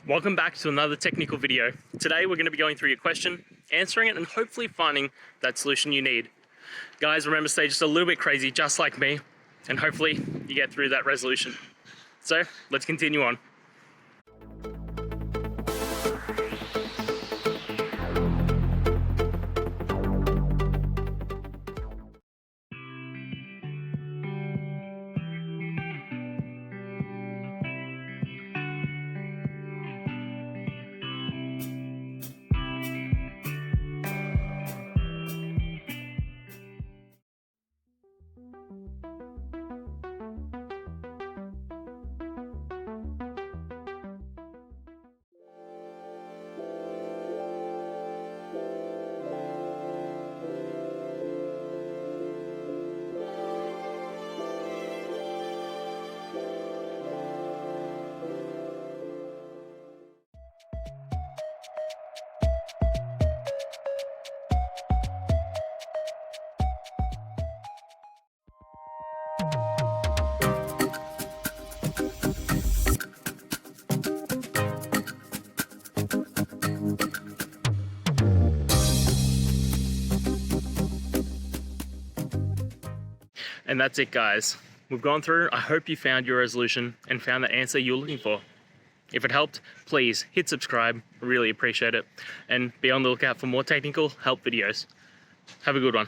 Welcome back to another technical video. Today we're going to be going through your question, answering it, and hopefully finding that solution you need. Guys, remember, stay just a little bit crazy, just like me, and hopefully you get through that resolution. So let's continue on. And that's it, guys. We've gone through. I hope you found your resolution and found the answer you're looking for. If it helped, please hit subscribe. I really appreciate it. And be on the lookout for more technical help videos. Have a good one.